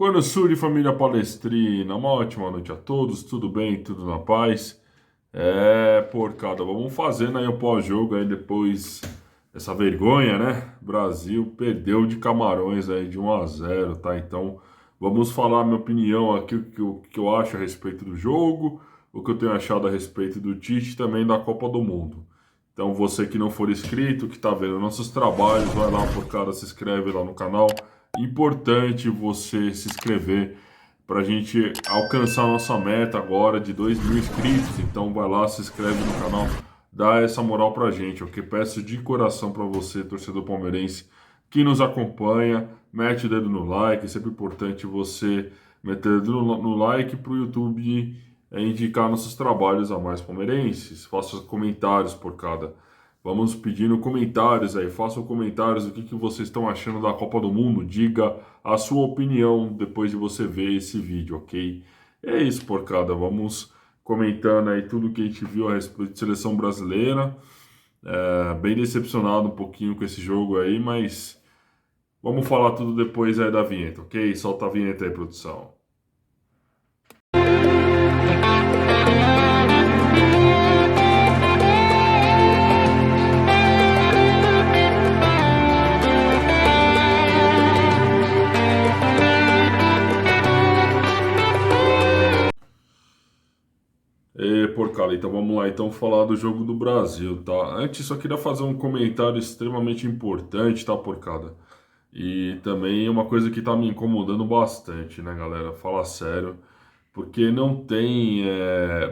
Quando surge família palestrina, uma ótima noite a todos, tudo bem, tudo na paz. Porcada, vamos fazendo aí o pós-jogo aí depois dessa vergonha, né? Brasil perdeu de Camarões aí de 1-0, tá? Então vamos falar a minha opinião aqui, o que eu acho a respeito do jogo, o que eu tenho achado a respeito do Tite e também da Copa do Mundo. Então você que não for inscrito, que tá vendo nossos trabalhos, vai lá, Porcada, se inscreve lá no canal. Importante você se inscrever para a gente alcançar a nossa meta agora de 2.000 inscritos. Então vai lá, se inscreve no canal, dá essa moral pra gente, ok? Peço de coração para você, torcedor palmeirense, que nos acompanha, mete o dedo no like. É sempre importante você meter o dedo no like para o YouTube indicar nossos trabalhos a mais palmeirenses. Faça comentários por cada. Vamos pedindo comentários aí, façam comentários do que vocês estão achando da Copa do Mundo. Diga a sua opinião depois de você ver esse vídeo, ok? É isso, porcada. Vamos comentando aí tudo que a gente viu a respeito de seleção brasileira. Bem decepcionado um pouquinho com esse jogo aí, mas vamos falar tudo depois aí da vinheta, ok? Solta a vinheta aí, produção. Porcada, então vamos lá então falar do jogo do Brasil, tá? Antes só queria fazer um comentário extremamente importante, tá, porcada? E também uma coisa que tá me incomodando bastante, né, galera? Fala sério, porque não tem,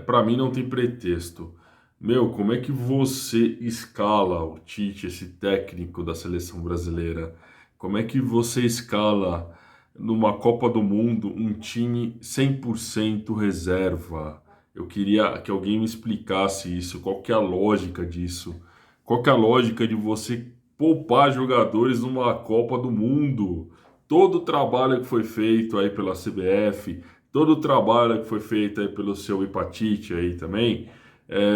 para mim não tem pretexto. Meu, como é que você escala o Tite, esse técnico da seleção brasileira? Como é que você escala numa Copa do Mundo um time 100% reserva? Eu queria que alguém me explicasse isso, qual que é a lógica disso? Qual que é a lógica de você poupar jogadores numa Copa do Mundo? Todo o trabalho que foi feito aí pela CBF, todo o trabalho que foi feito aí pelo seu Hepatite aí também,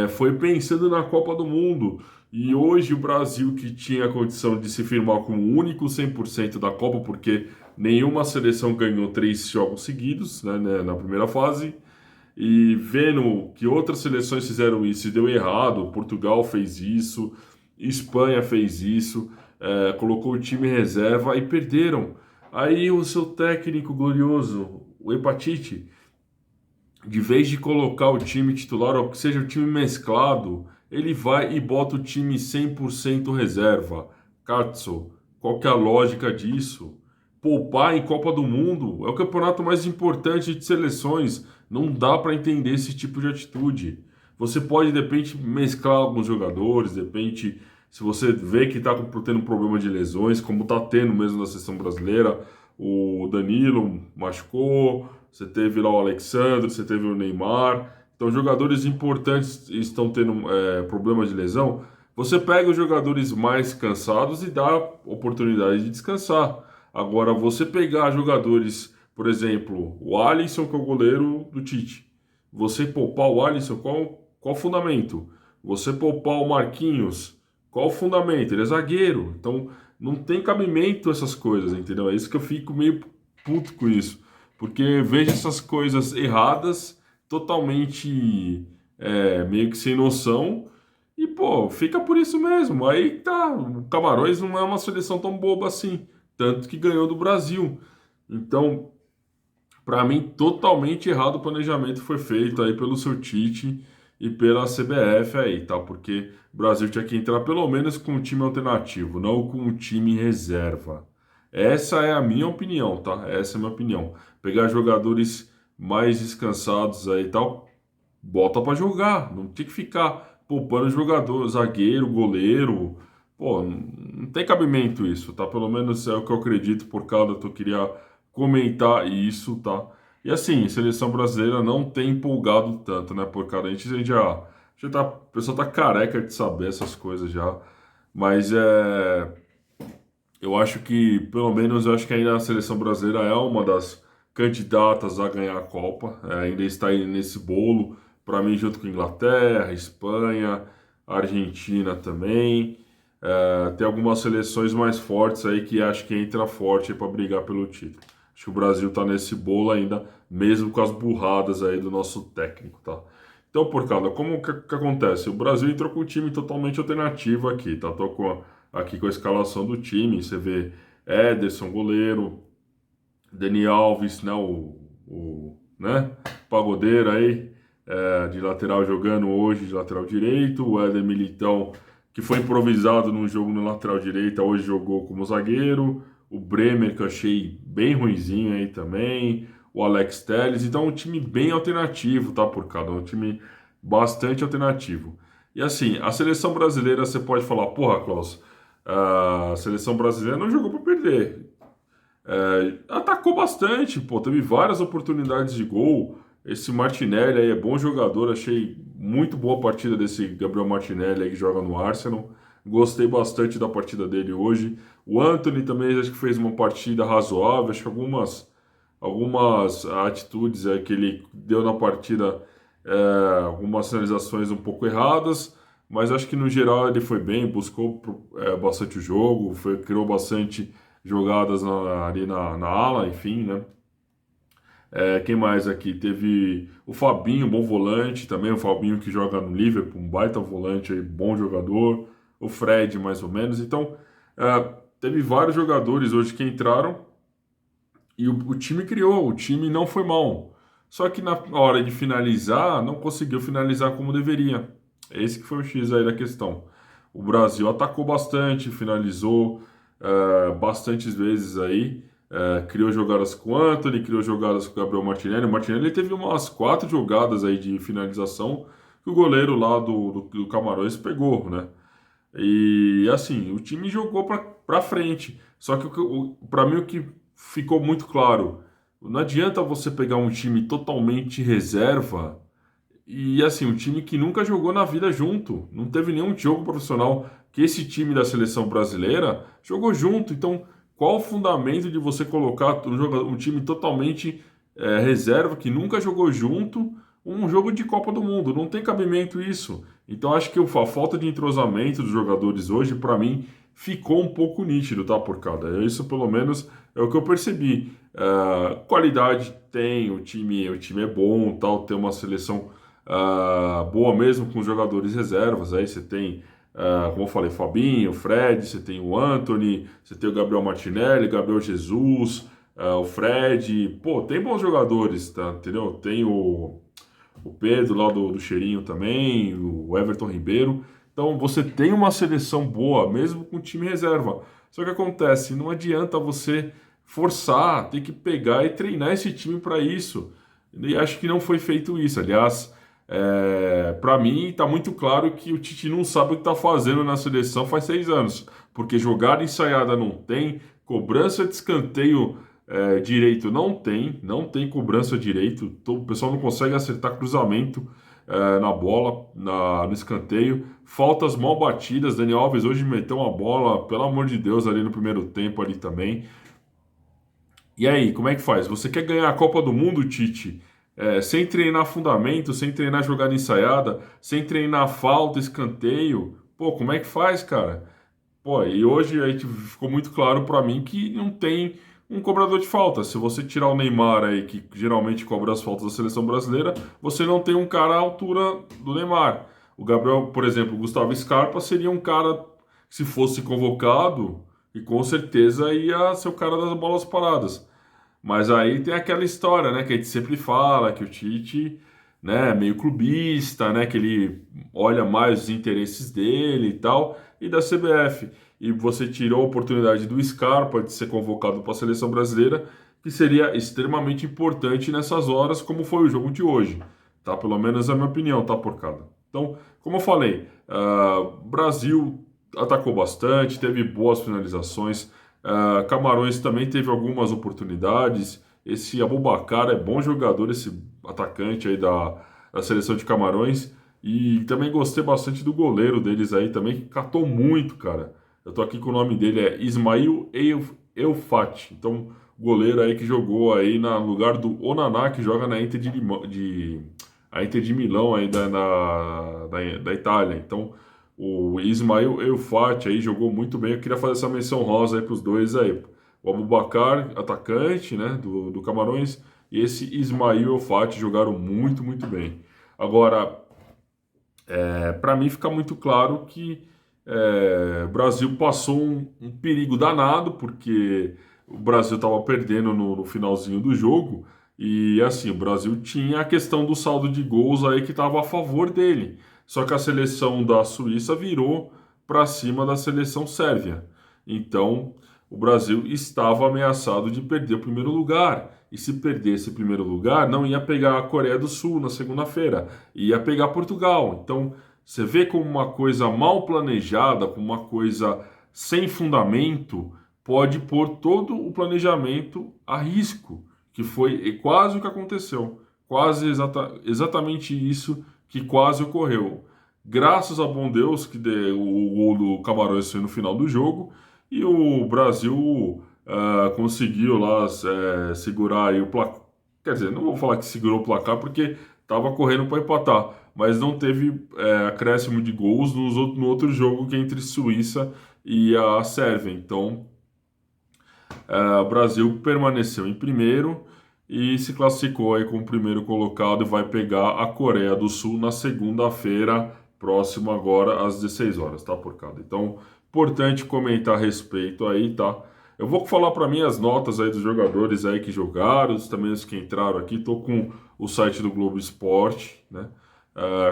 foi pensando na Copa do Mundo. E hoje o Brasil, que tinha a condição de se firmar como o único 100% da Copa, porque nenhuma seleção ganhou 3 jogos seguidos, né, na primeira fase, e vendo que outras seleções fizeram isso e deu errado, Portugal fez isso, Espanha fez isso, colocou o time em reserva e perderam. Aí o seu técnico glorioso, o Hepatite, de vez de colocar o time titular, ou que seja o time mesclado, ele vai e bota o time 100% reserva. Katso, qual que é a lógica disso? Poupar em Copa do Mundo é o campeonato mais importante de seleções. Não dá para entender esse tipo de atitude. Você pode, de repente, mesclar alguns jogadores, de repente, se você vê que está tendo um problema de lesões, como está tendo mesmo na seleção brasileira, o Danilo machucou, você teve lá o Alexandre, você teve o Neymar. Então, jogadores importantes estão tendo problemas de lesão. Você pega os jogadores mais cansados e dá oportunidade de descansar. Agora, você pegar jogadores, por exemplo, o Alisson, que é o goleiro do Tite. Você poupar o Alisson, qual o fundamento? Você poupar o Marquinhos, qual o fundamento? Ele é zagueiro. Então, não tem cabimento essas coisas, entendeu? É isso que eu fico meio puto com isso. Porque vejo essas coisas erradas, totalmente meio que sem noção, e pô, fica por isso mesmo. Aí tá, o Camarões não é uma seleção tão boba assim, tanto que ganhou do Brasil. Então, para mim, totalmente errado o planejamento foi feito aí pelo seu Tite e pela CBF aí, tá? Porque o Brasil tinha que entrar pelo menos com um time alternativo, não com um time reserva. Essa é a minha opinião, tá? Essa é a minha opinião. Pegar jogadores mais descansados aí e tal, bota para jogar. Não tem que ficar poupando jogador, zagueiro, goleiro. Pô, não tem cabimento isso, tá? Pelo menos é o que eu acredito por causa que eu queria comentar isso, tá? E assim, seleção brasileira não tem empolgado tanto, né? Por causa a gente tá, o pessoal tá careca de saber essas coisas já. Mas eu acho que, pelo menos, eu acho que ainda a seleção brasileira é uma das candidatas a ganhar a Copa. Ainda está aí nesse bolo, para mim, junto com Inglaterra, Espanha, Argentina também. Tem algumas seleções mais fortes aí que acho que entra forte para brigar pelo título. Acho que o Brasil tá nesse bolo ainda, mesmo com as burradas aí do nosso técnico, tá? Então, Porcada, como que acontece? O Brasil entrou com um time totalmente alternativo aqui, tá? Tô aqui com a escalação do time, você vê Ederson, goleiro, Dani Alves, né, né, pagodeiro aí, de lateral jogando hoje de lateral direito, o Éder Militão, que foi improvisado num jogo no lateral direita, hoje jogou como zagueiro, o Bremer, que eu achei bem ruinzinho aí também, o Alex Telles, então é um time bem alternativo, tá, por cada um time bastante alternativo. E assim, a seleção brasileira, você pode falar, porra, Klaus, a seleção brasileira não jogou para perder. Atacou bastante, pô, teve várias oportunidades de gol. Esse Martinelli aí é bom jogador, achei muito boa a partida desse Gabriel Martinelli aí que joga no Arsenal. Gostei bastante da partida dele hoje. O Antony também acho que fez uma partida razoável, acho que algumas atitudes aí que ele deu na partida, algumas sinalizações um pouco erradas, mas acho que no geral ele foi bem, buscou bastante o jogo, criou bastante jogadas ali na ala, enfim, né? Quem mais aqui? Teve o Fabinho, bom volante também, o Fabinho que joga no Liverpool, um baita volante aí, bom jogador. O Fred, mais ou menos. Então, teve vários jogadores hoje que entraram e o time criou, o time não foi mal. Só que na hora de finalizar, não conseguiu finalizar como deveria. Esse que foi o X aí da questão. O Brasil atacou bastante, finalizou bastantes vezes aí. Criou jogadas com o Antony, criou jogadas com o Gabriel Martinelli. O Martinelli teve umas 4 jogadas aí de finalização que o goleiro lá do Camarões pegou, né? E assim, o time jogou pra frente. Só que para mim o que ficou muito claro, não adianta você pegar um time totalmente reserva e assim, um time que nunca jogou na vida junto, não teve nenhum jogo profissional que esse time da seleção brasileira jogou junto. Então, qual o fundamento de você colocar um time totalmente reserva que nunca jogou junto um jogo de Copa do Mundo? Não tem cabimento isso. Então, acho que a falta de entrosamento dos jogadores hoje, para mim, ficou um pouco nítido, tá, Porcada? Isso, pelo menos, é o que eu percebi. Qualidade tem, o time é bom, tal, tem uma seleção boa mesmo com os jogadores reservas. Aí você tem, como eu falei, Fabinho, Fred, você tem o Antony, você tem o Gabriel Martinelli, Gabriel Jesus, o Fred. Pô, tem bons jogadores, tá? Entendeu? Tem o Pedro lá do Cheirinho também, o Everton Ribeiro. Então você tem uma seleção boa, mesmo com time reserva. Só que acontece, não adianta você forçar, tem que pegar e treinar esse time para isso. E acho que não foi feito isso. Aliás, para mim está muito claro que o Tite não sabe o que está fazendo na seleção faz 6 anos, porque jogada ensaiada não tem, cobrança de escanteio direito não tem cobrança direito, o pessoal não consegue acertar cruzamento na bola, no escanteio, faltas mal batidas. Dani Alves hoje meteu uma bola, pelo amor de Deus, ali no primeiro tempo ali também. E aí, como é que faz? Você quer ganhar a Copa do Mundo, Tite? Sem treinar fundamento, sem treinar jogada ensaiada, sem treinar falta, escanteio. Pô, como é que faz, cara? Pô, e hoje aí ficou muito claro pra mim que não tem um cobrador de falta. Se você tirar o Neymar aí, que geralmente cobra as faltas da seleção brasileira, você não tem um cara à altura do Neymar. O Gabriel, por exemplo, o Gustavo Scarpa seria um cara que, se fosse convocado, e com certeza ia ser o cara das bolas paradas. Mas aí tem aquela história, né, que a gente sempre fala, que o Tite, né, é meio clubista, né, que ele olha mais os interesses dele e tal, e da CBF. E você tirou a oportunidade do Scarpa de ser convocado para a seleção brasileira, que seria extremamente importante nessas horas, como foi o jogo de hoje, tá? Pelo menos é a minha opinião, tá, Porcada? Então, como eu falei, Brasil atacou bastante, teve boas finalizações. Camarões também teve algumas oportunidades. Esse Aboubakar é bom jogador, esse atacante aí da seleção de Camarões. E também gostei bastante do goleiro deles aí também, que catou muito, cara. Eu tô aqui com o nome dele, é Ismail Eufat. Então, goleiro aí que jogou aí no lugar do Onaná, que joga na Inter a Inter de Milão aí da Itália. Então, o Ismail Eufat aí jogou muito bem. Eu queria fazer essa menção rosa aí pros dois aí. o Aboubakar, atacante, né, do Camarões, e esse Ismail El Fati jogaram muito, muito bem. Agora, para mim fica muito claro que o Brasil passou um perigo danado, porque o Brasil estava perdendo no finalzinho do jogo, e assim, o Brasil tinha a questão do saldo de gols aí que estava a favor dele. Só que a seleção da Suíça virou para cima da seleção sérvia. Então, o Brasil estava ameaçado de perder o primeiro lugar. E se perdesse o primeiro lugar, não ia pegar a Coreia do Sul na segunda-feira, ia pegar Portugal. Então, você vê como uma coisa mal planejada, como uma coisa sem fundamento, pode pôr todo o planejamento a risco, que foi quase o que aconteceu. Quase exatamente isso que quase ocorreu. Graças a bom Deus que deu o gol do Camarões foi no final do jogo e o Brasil conseguiu lá segurar aí o placar. Quer dizer, não vou falar que segurou o placar porque estava correndo para empatar, mas não teve acréscimo de gols no outro jogo que é entre Suíça e a Sérvia. Então, o Brasil permaneceu em primeiro e se classificou aí como primeiro colocado e vai pegar a Coreia do Sul na segunda-feira, próximo agora às 16 horas, tá, porcada? Então, importante comentar a respeito aí, tá? Eu vou falar para mim as notas aí dos jogadores aí que jogaram, também os que entraram aqui. Tô com o site do Globo Esporte, né?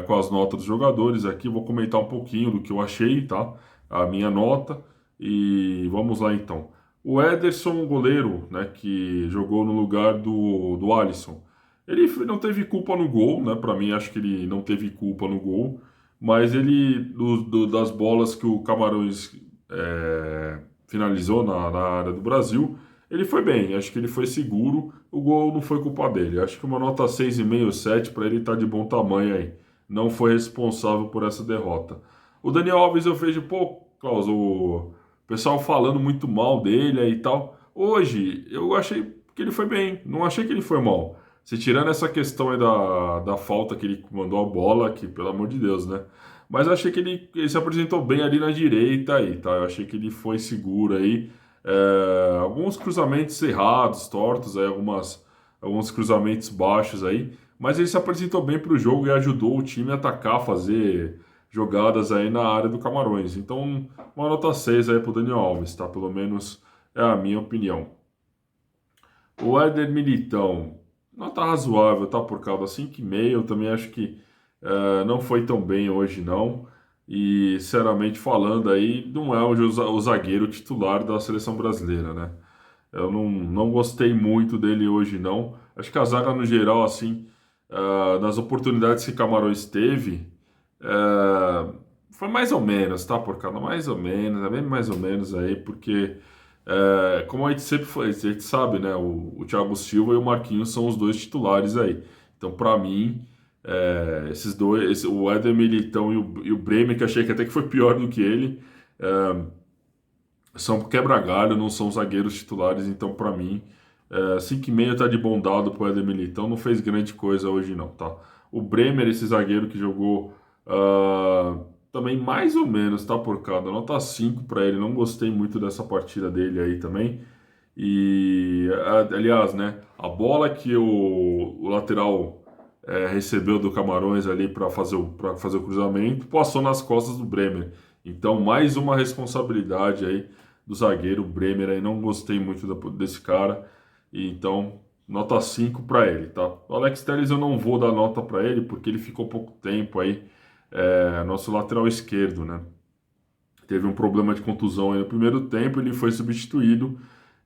Com as notas dos jogadores aqui. Vou comentar um pouquinho do que eu achei, tá? A minha nota. E vamos lá então. O Ederson, goleiro, né, que jogou no lugar do Alisson, ele não teve culpa no gol, né? Para mim, acho que ele não teve culpa no gol, mas ele, das bolas que o Camarões finalizou na área do Brasil, ele foi bem, acho que ele foi seguro, o gol não foi culpa dele. Acho que uma nota 6,5, 7 para ele estar de bom tamanho aí. Não foi responsável por essa derrota. O Daniel Alves eu vejo, pô, Klaus, o pessoal falando muito mal dele aí e tal. Hoje, eu achei que ele foi bem, não achei que ele foi mal. Se tirando essa questão aí da falta que ele mandou a bola, que pelo amor de Deus, né? Mas eu achei que ele se apresentou bem ali na direita aí, tá? Eu achei que ele foi seguro aí. Alguns cruzamentos errados, tortos aí, alguns cruzamentos baixos aí. Mas ele se apresentou bem para o jogo e ajudou o time a atacar, fazer jogadas aí na área do Camarões. Então, uma nota 6 aí pro Daniel Alves, tá? Pelo menos é a minha opinião. O Éder Militão, nota razoável, tá? Por causa 5,5. Eu também acho que não foi tão bem hoje, não. E, sinceramente falando aí, não é o zagueiro titular da seleção brasileira, né? Eu não gostei muito dele hoje, não. Acho que a zaga, no geral, assim, nas oportunidades que Camarões teve, foi mais ou menos, tá, porcada? Mais ou menos, é bem mais ou menos aí, porque, como a gente sempre foi, a gente sabe, né? O Thiago Silva e o Marquinhos são os dois titulares aí. Então, pra mim, esses dois, o Éder Militão e o Bremer, que achei que até que foi pior do que ele, são quebra-galho, não são zagueiros titulares. Então, pra mim, 5,5 tá de bom dado pro Éder Militão, não fez grande coisa hoje, não, tá? O Bremer, esse zagueiro que jogou. Também mais ou menos, tá, porcada? Nota 5 para ele. Não gostei muito dessa partida dele aí também. E, aliás, né? A bola que o lateral recebeu do Camarões ali para fazer o cruzamento passou nas costas do Bremer. Então, mais uma responsabilidade aí do zagueiro Bremer aí. Não gostei muito desse cara. E, então, nota 5 para ele, tá? O Alex Telles eu não vou dar nota para ele porque ele ficou pouco tempo aí. Nosso lateral esquerdo, né? Teve um problema de contusão aí no primeiro tempo, ele foi substituído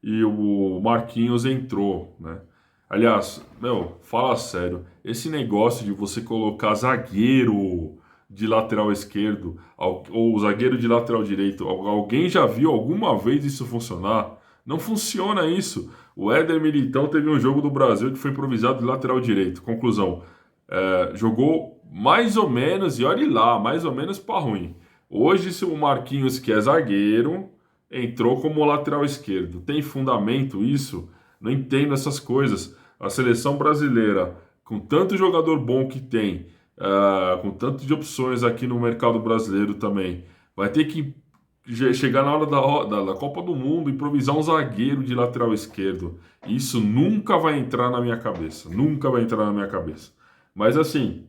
e o Marquinhos entrou, né? Aliás, meu, fala sério, esse negócio de você colocar zagueiro de lateral esquerdo ou zagueiro de lateral direito, alguém já viu alguma vez isso funcionar? Não funciona isso. O Éder Militão teve um jogo do Brasil que foi improvisado de lateral direito. Conclusão, jogou mais ou menos, e olhe lá, mais ou menos para ruim. Hoje, se o Marquinhos, que é zagueiro, entrou como lateral esquerdo. Tem fundamento isso? Não entendo essas coisas. A seleção brasileira, com tanto jogador bom que tem, com tanto de opções aqui no mercado brasileiro também, vai ter que chegar na hora da Copa do Mundo, improvisar um zagueiro de lateral esquerdo. Isso nunca vai entrar na minha cabeça. Nunca vai entrar na minha cabeça. Mas assim,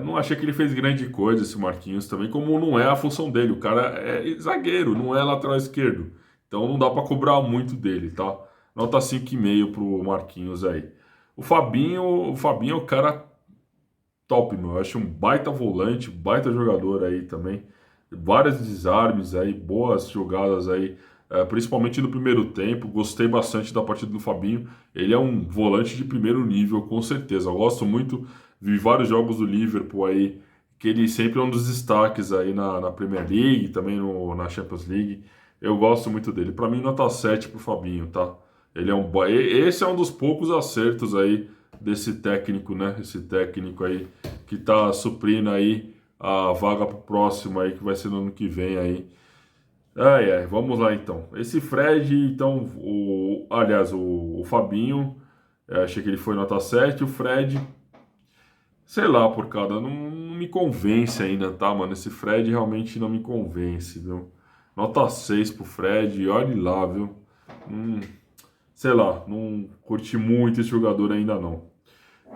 não achei que ele fez grande coisa, esse Marquinhos também, como não é a função dele. O cara é zagueiro, não é lateral esquerdo. Então não dá para cobrar muito dele, tá? Nota 5,5 pro Marquinhos aí. O Fabinho é o cara top, meu. Eu acho um baita volante, baita jogador aí também. Vários desarmes aí, boas jogadas aí, principalmente no primeiro tempo. Gostei bastante da partida do Fabinho. Ele é um volante de primeiro nível, com certeza. Eu gosto muito, vi vários jogos do Liverpool aí, que ele sempre é um dos destaques aí na Premier League, também na Champions League. Eu gosto muito dele. Para mim, nota 7 pro Fabinho, tá? Esse é um dos poucos acertos aí desse técnico, né? Esse técnico aí que tá suprindo aí a vaga pro próximo aí, que vai ser no ano que vem aí. Ai, ai, vamos lá então. Esse Fred, então, aliás, o Fabinho, achei que ele foi nota 7. O Fred, sei lá, por cada, não me convence ainda, tá, mano? Esse Fred realmente não me convence, viu? Nota 6 pro Fred, olhe lá, viu? Hum, sei lá, não curti muito esse jogador ainda não.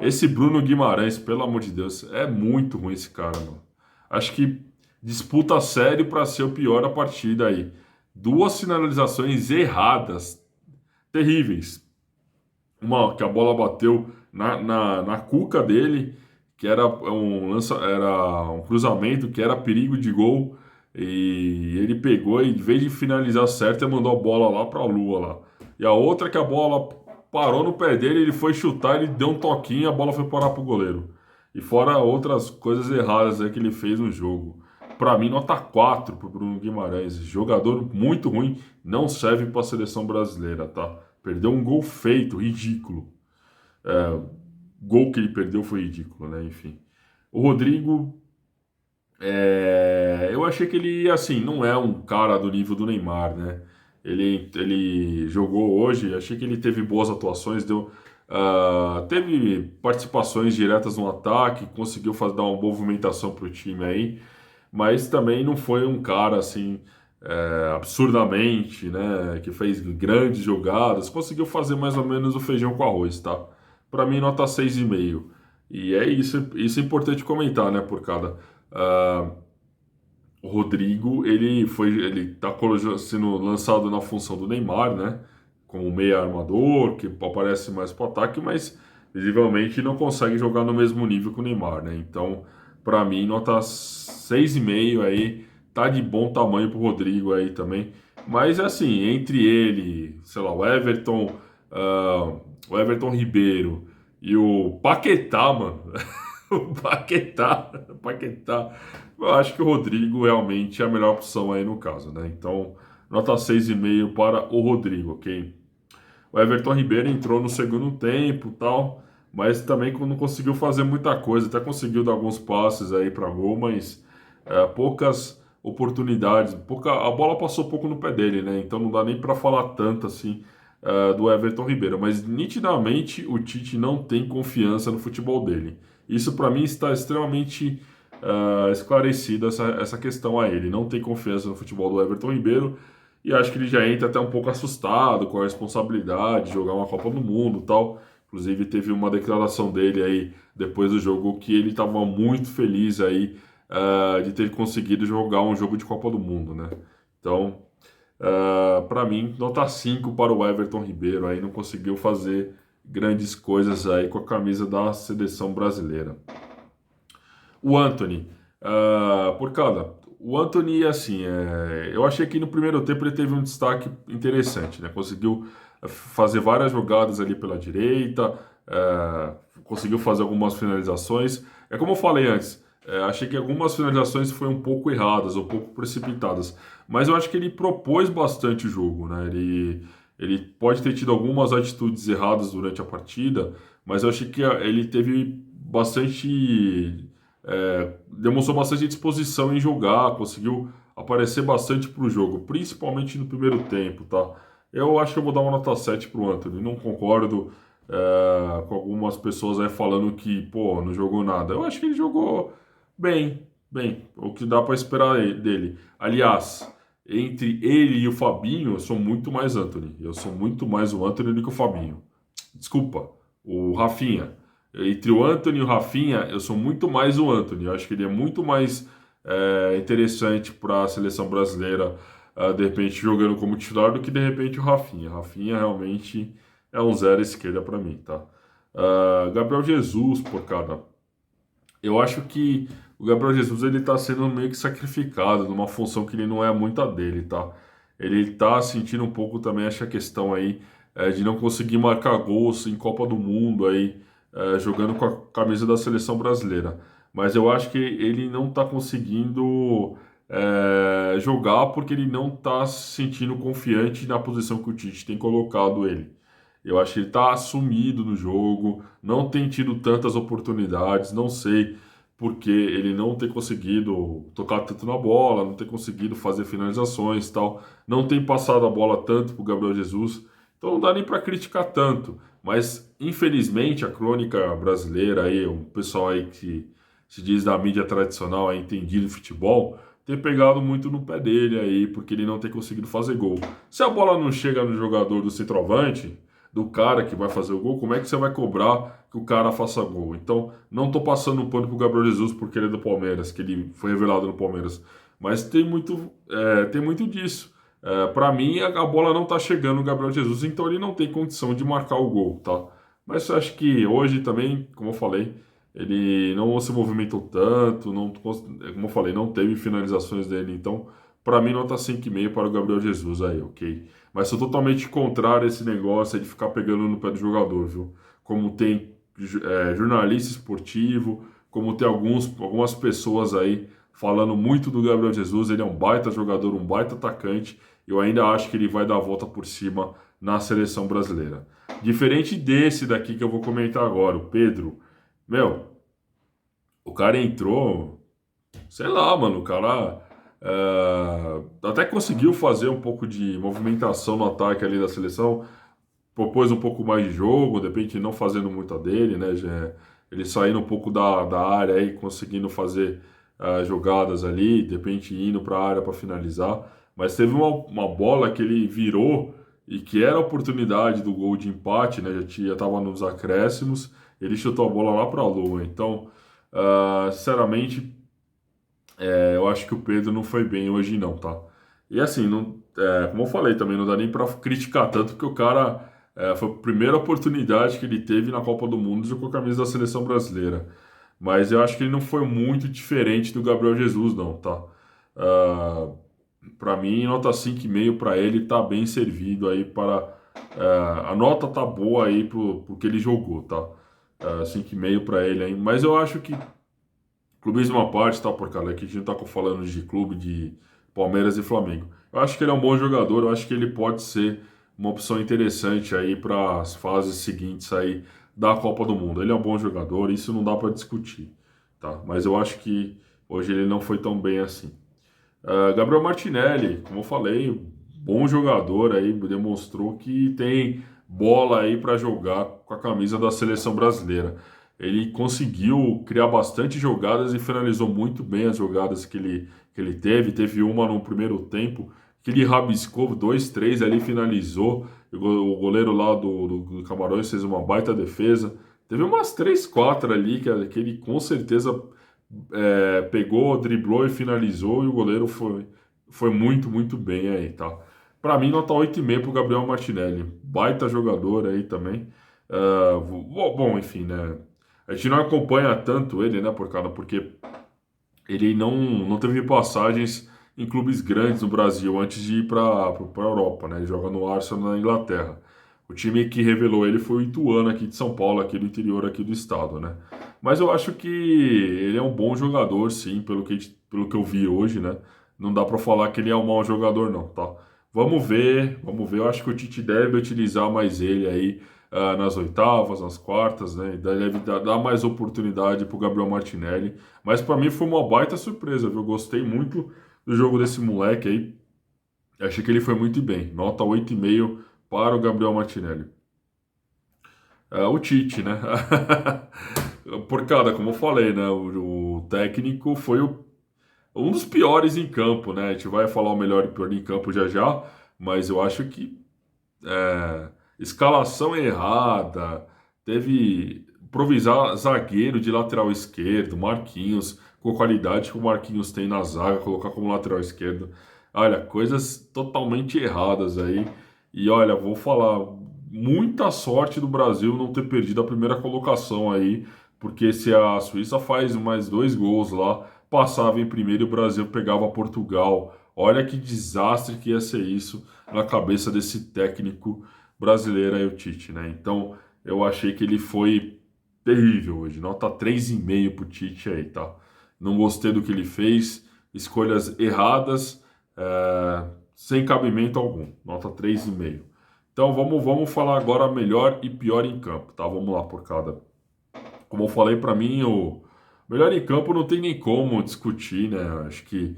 Esse Bruno Guimarães, pelo amor de Deus, é muito ruim esse cara, mano. Acho que disputa sério para ser o pior da partida aí. Duas finalizações erradas, terríveis. Uma que a bola bateu na cuca dele, que era um cruzamento, que era perigo de gol. E ele pegou e, em vez de finalizar certo, ele mandou a bola lá para a lua lá. E a outra que a bola parou no pé dele, ele foi chutar, ele deu um toquinho e a bola foi parar pro goleiro. E fora outras coisas erradas aí que ele fez no jogo. Para mim, nota 4 pro Bruno Guimarães. Jogador muito ruim, não serve para a seleção brasileira, tá? Perdeu um gol feito, ridículo. O gol que ele perdeu foi ridículo, né? Enfim. O Rodrigo, eu achei que ele, assim, não é um cara do nível do Neymar, né? Ele jogou hoje, achei que ele teve boas atuações, teve participações diretas no ataque, conseguiu dar uma movimentação para o time aí, mas também não foi um cara assim absurdamente, né, que fez grandes jogadas, conseguiu fazer mais ou menos o feijão com arroz, tá? Para mim, nota 6,5. E é isso é importante comentar, né, por cada. O Rodrigo, ele tá sendo lançado na função do Neymar, né? Como meia armador, que aparece mais pro ataque, mas visivelmente não consegue jogar no mesmo nível que o Neymar, né? Então, para mim, nota 6,5 aí, tá de bom tamanho pro Rodrigo aí também. Mas assim, entre ele, sei lá, o Everton Ribeiro e o Paquetá, mano. O Paquetá. Eu acho que o Rodrigo realmente é a melhor opção aí no caso, né? Então, nota 6,5 para o Rodrigo, ok? O Everton Ribeiro entrou no segundo tempo e tal, mas também não conseguiu fazer muita coisa. Até conseguiu dar alguns passes aí para gol, mas poucas oportunidades. A bola passou pouco no pé dele, né? Então não dá nem para falar tanto assim do Everton Ribeiro. Mas nitidamente o Tite não tem confiança no futebol dele. Isso para mim está extremamente esclarecida essa questão a ele. Não tem confiança no futebol do Everton Ribeiro e acho que ele já entra até um pouco assustado com a responsabilidade de jogar uma Copa do Mundo e tal. Inclusive teve uma declaração dele aí depois do jogo que ele estava muito feliz aí de ter conseguido jogar um jogo de Copa do Mundo, né? Então, para mim, nota 5 para o Everton Ribeiro aí, não conseguiu fazer grandes coisas aí com a camisa da seleção brasileira. O Anthony, o Anthony, assim, eu achei que no primeiro tempo ele teve um destaque interessante, né? Conseguiu fazer várias jogadas ali pela direita, conseguiu fazer algumas finalizações. É como eu falei antes, achei que algumas finalizações foram um pouco erradas, um pouco precipitadas, mas eu acho que ele propôs bastante o jogo, né? Ele pode ter tido algumas atitudes erradas durante a partida, mas eu achei que ele teve bastante demonstrou bastante disposição em jogar, conseguiu aparecer bastante para o jogo, principalmente no primeiro tempo, tá? Eu acho que eu vou dar uma nota 7 pro Anthony. Não concordo com algumas pessoas aí falando que, pô, não jogou nada. Eu acho que ele jogou bem, bem, o que dá para esperar dele. Aliás, entre ele e o Fabinho, eu sou muito mais Anthony. Eu sou muito mais o Anthony do que o Fabinho. Desculpa, o Rafinha. Entre o Anthony e o Rafinha, eu sou muito mais o Anthony. Eu acho que ele é muito mais interessante para a seleção brasileira, de repente jogando como titular, do que de repente o Rafinha. Rafinha realmente é um zero à esquerda para mim, tá? Gabriel Jesus, por cara. Eu acho que o Gabriel Jesus ele tá sendo meio que sacrificado numa função que ele não é muito a dele, tá? Ele tá sentindo um pouco também essa questão aí de não conseguir marcar gols em Copa do Mundo aí, jogando com a camisa da seleção brasileira. Mas eu acho que ele não tá conseguindo jogar porque ele não tá se sentindo confiante na posição que o Tite tem colocado ele. Eu acho que ele está sumido no jogo, não tem tido tantas oportunidades, não sei porque ele não tem conseguido tocar tanto na bola, não tem conseguido fazer finalizações e tal, não tem passado a bola tanto para o Gabriel Jesus, então não dá nem para criticar tanto, mas infelizmente a crônica brasileira aí, o pessoal aí que se diz da mídia tradicional, é entendido de futebol, tem pegado muito no pé dele aí, porque ele não tem conseguido fazer gol. Se a bola não chega no jogador do centroavante, do cara que vai fazer o gol, como é que você vai cobrar que o cara faça gol? Então, não tô passando um pano pro Gabriel Jesus porque ele é do Palmeiras, que ele foi revelado no Palmeiras. Mas tem muito disso. Para mim, a bola não tá chegando no Gabriel Jesus, então ele não tem condição de marcar o gol, tá? Mas eu acho que hoje também, como eu falei, ele não se movimentou tanto, não, como eu falei, não teve finalizações dele, então, para mim, nota 5,5 para o Gabriel Jesus aí, ok? Mas sou totalmente contrário a esse negócio aí de ficar pegando no pé do jogador, viu? Como tem jornalista esportivo, como tem algumas pessoas aí falando muito do Gabriel Jesus. Ele é um baita jogador, um baita atacante. Eu ainda acho que ele vai dar a volta por cima na seleção brasileira. Diferente desse daqui que eu vou comentar agora, o Pedro. Meu, o cara entrou, sei lá, mano, o cara até conseguiu fazer um pouco de movimentação no ataque ali da seleção, propôs um pouco mais de jogo, de repente não fazendo muita dele, né? Ele saindo um pouco da área aí, conseguindo fazer jogadas ali, de repente indo para a área para finalizar. Mas teve uma bola que ele virou e que era a oportunidade do gol de empate, né? Já estava nos acréscimos, ele chutou a bola lá para a lua. Então, sinceramente, eu acho que o Pedro não foi bem hoje não, tá? E assim, não, como eu falei também, não dá nem pra criticar tanto, porque o cara foi a primeira oportunidade que ele teve na Copa do Mundo de com a camisa da seleção brasileira. Mas eu acho que ele não foi muito diferente do Gabriel Jesus, não, tá? Uh, Para mim, nota 5,5 para ele tá bem servido aí para... a nota tá boa aí pro que ele jogou, tá? 5,5 para ele aí. Mas eu acho que clubismo à parte, tá, porcaria? Aqui a gente não tá falando de clube de Palmeiras e Flamengo. Eu acho que ele é um bom jogador, eu acho que ele pode ser uma opção interessante aí para as fases seguintes aí da Copa do Mundo. Ele é um bom jogador, isso não dá para discutir, tá? Mas eu acho que hoje ele não foi tão bem assim. Gabriel Martinelli, como eu falei, bom jogador aí, demonstrou que tem bola aí para jogar com a camisa da seleção brasileira. Ele conseguiu criar bastante jogadas e finalizou muito bem as jogadas que ele teve. Teve uma no primeiro tempo que ele rabiscou, dois, três ali finalizou. O goleiro lá do Camarões fez uma baita defesa. Teve umas três, quatro ali que ele com certeza pegou, driblou e finalizou, e o goleiro foi muito, muito bem aí, tá? Pra mim, nota 8,5 pro Gabriel Martinelli. Baita jogador aí também. Bom, enfim, né? A gente não acompanha tanto ele, né, porque ele não teve passagens em clubes grandes no Brasil antes de ir para a Europa, né? Ele joga no Arsenal na Inglaterra. O time que revelou ele foi o Ituano aqui de São Paulo, aqui do interior aqui do estado, né? Mas eu acho que ele é um bom jogador, sim, pelo que eu vi hoje, né? Não dá para falar que ele é um mau jogador, não, tá? Vamos ver, vamos ver. Eu acho que o Tite deve utilizar mais ele aí nas oitavas, nas quartas, né? Deve dar mais oportunidade para o Gabriel Martinelli. Mas para mim foi uma baita surpresa, viu? Gostei muito do jogo desse moleque aí. Achei que ele foi muito bem. Nota 8,5 para o Gabriel Martinelli. O Tite, né? Por cada, como eu falei, né? O técnico foi um dos piores em campo, né? A gente vai falar o melhor e pior em campo já já, mas eu acho que escalação errada, teve improvisar zagueiro de lateral esquerdo, Marquinhos, com a qualidade que o Marquinhos tem na zaga, colocar como lateral esquerdo. Olha, coisas totalmente erradas aí. E olha, vou falar, muita sorte do Brasil não ter perdido a primeira colocação aí, porque se a Suíça faz mais 2 gols lá, passava em primeiro e o Brasil pegava Portugal. Olha que desastre que ia ser isso na cabeça desse técnico brasileiro aí, o Tite, né? Então, eu achei que ele foi terrível hoje. Nota 3,5 pro Tite aí, tá? Não gostei do que ele fez. Escolhas erradas, sem cabimento algum. Nota 3,5. Então, vamos falar agora melhor e pior em campo, tá? Vamos lá por cada. Como eu falei, para mim, o melhor em campo não tem nem como discutir, né? Acho que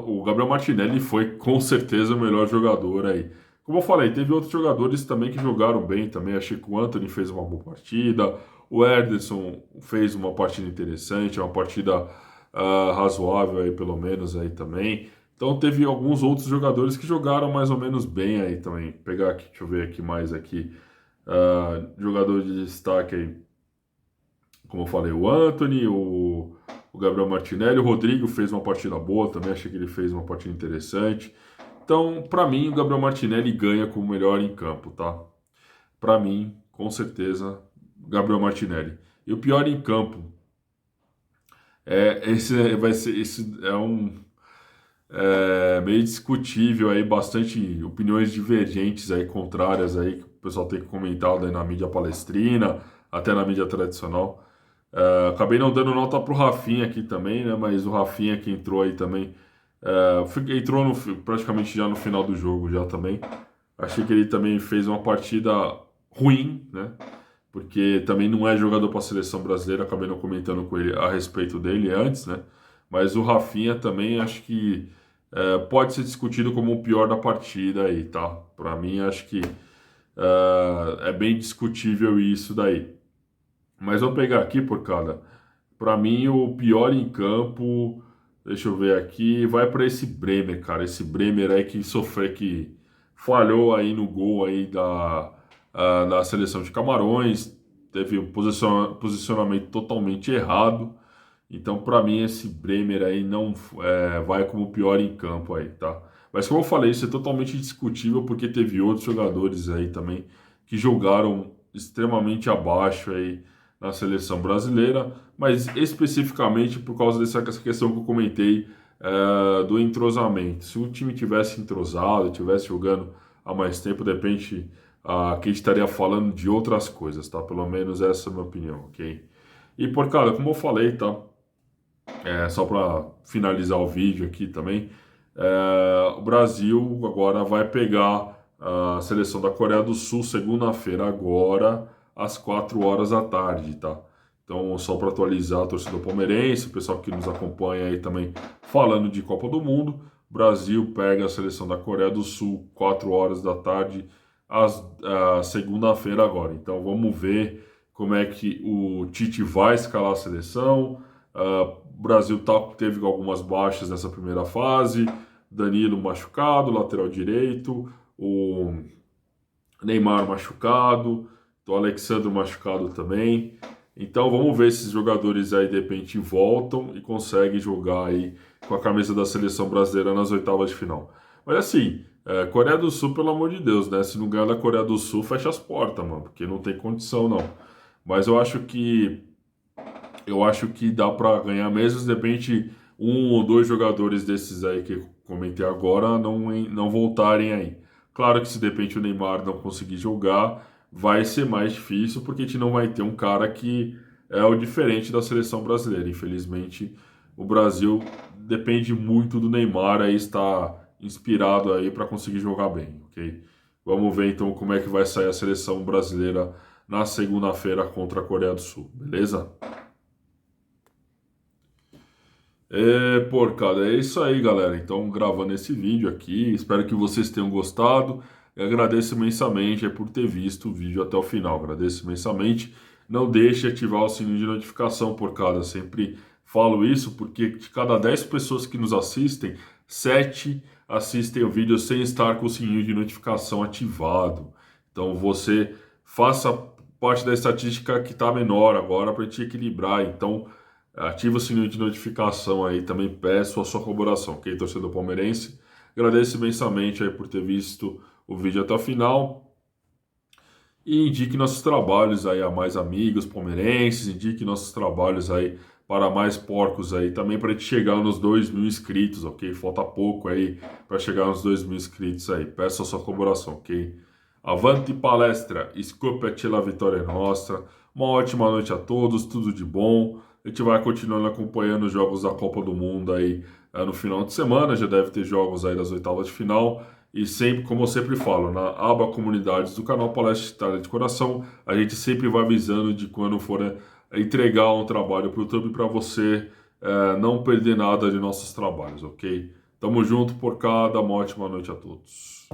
o Gabriel Martinelli foi com certeza o melhor jogador aí. Como eu falei, teve outros jogadores também que jogaram bem também. Achei que o Antony fez uma boa partida, o Ederson fez uma partida interessante, uma partida razoável aí pelo menos aí também. Então teve alguns outros jogadores que jogaram mais ou menos bem aí também. Vou pegar aqui, deixa eu ver aqui mais aqui. Jogador de destaque aí, como eu falei, o Antony, o Gabriel Martinelli, o Rodrigo fez uma partida boa também, achei que ele fez uma partida interessante. Então, para mim, o Gabriel Martinelli ganha como melhor em campo, tá? Para mim, com certeza, Gabriel Martinelli. E o pior em campo esse é um meio discutível aí, bastante opiniões divergentes aí, contrárias aí, que o pessoal tem comentado aí na mídia palestrina, até na mídia tradicional. Acabei não dando nota pro Rafinha aqui também, né? Mas o Rafinha que entrou aí também, entrou praticamente já no final do jogo já também. Achei que ele também fez uma partida ruim, né? Porque também não é jogador para a seleção brasileira, acabei não comentando com ele a respeito dele antes, né? Mas o Rafinha também acho que pode ser discutido como o pior da partida aí, tá? Para mim acho que é bem discutível isso daí. Mas vou pegar aqui por cada. Para mim o pior em campo, deixa eu ver aqui, vai para esse Bremer, cara. Esse Bremer aí que sofreu, que falhou aí no gol aí da seleção de Camarões, teve um posicionamento totalmente errado. Então, para mim, esse Bremer aí não vai como pior em campo aí, tá? Mas como eu falei, isso é totalmente discutível porque teve outros jogadores aí também que jogaram extremamente abaixo aí na seleção brasileira, mas especificamente por causa dessa questão que eu comentei do entrosamento. Se o time tivesse entrosado, tivesse jogando há mais tempo, de repente aqui estaria falando de outras coisas, tá? Pelo menos essa é a minha opinião, ok? E por cara, como eu falei, tá? Só para finalizar o vídeo aqui também, o Brasil agora vai pegar a seleção da Coreia do Sul segunda-feira agora às 4 horas da tarde, tá? Então, só para atualizar a torcida palmeirense, o pessoal que nos acompanha aí também falando de Copa do Mundo, Brasil pega a seleção da Coreia do Sul 4 horas da tarde segunda-feira agora. Então, vamos ver como é que o Tite vai escalar a seleção. O Brasil teve algumas baixas nessa primeira fase. Danilo machucado, lateral direito. O Neymar machucado. O Alexandre machucado também. Então vamos ver se esses jogadores aí de repente voltam e conseguem jogar aí com a camisa da seleção brasileira nas oitavas de final. Mas assim, Coreia do Sul, pelo amor de Deus, né? Se não ganhar da Coreia do Sul, fecha as portas, mano, porque não tem condição não. Mas eu acho que dá para ganhar mesmo se de repente um ou dois jogadores desses aí que eu comentei agora não voltarem aí. Claro que se de repente o Neymar não conseguir jogar, vai ser mais difícil porque a gente não vai ter um cara que é o diferente da seleção brasileira. Infelizmente, o Brasil depende muito do Neymar aí estar inspirado aí para conseguir jogar bem, ok? Vamos ver então como é que vai sair a seleção brasileira na segunda-feira contra a Coreia do Sul, beleza? Cara, é isso aí, galera. Então, gravando esse vídeo aqui, espero que vocês tenham gostado. Eu agradeço imensamente por ter visto o vídeo até o final. Agradeço imensamente. Não deixe de ativar o sininho de notificação, sempre Falo isso porque de cada 10 pessoas que nos assistem, 7 assistem o vídeo sem estar com o sininho de notificação ativado. Então você faça parte da estatística que está menor agora para te equilibrar. Então ativa o sininho de notificação aí, também peço a sua colaboração, ok, torcedor palmeirense? Agradeço imensamente aí por ter visto o vídeo até o final e indique nossos trabalhos aí a mais amigos palmeirenses, indique nossos trabalhos aí para mais porcos aí, também para a gente chegar nos 2.000 inscritos, ok? Falta pouco aí para chegar nos 2.000 inscritos aí, peço a sua colaboração, ok? Avante palestra, scoppete la vitória nossa, uma ótima noite a todos, tudo de bom, a gente vai continuando acompanhando os jogos da Copa do Mundo aí no final de semana, já deve ter jogos aí das oitavas de final, e sempre, como eu sempre falo, na aba comunidades do canal Palestra Itália de Coração, a gente sempre vai avisando de quando for entregar um trabalho para o YouTube para você não perder nada de nossos trabalhos, ok? Tamo junto, porcada, uma ótima noite a todos.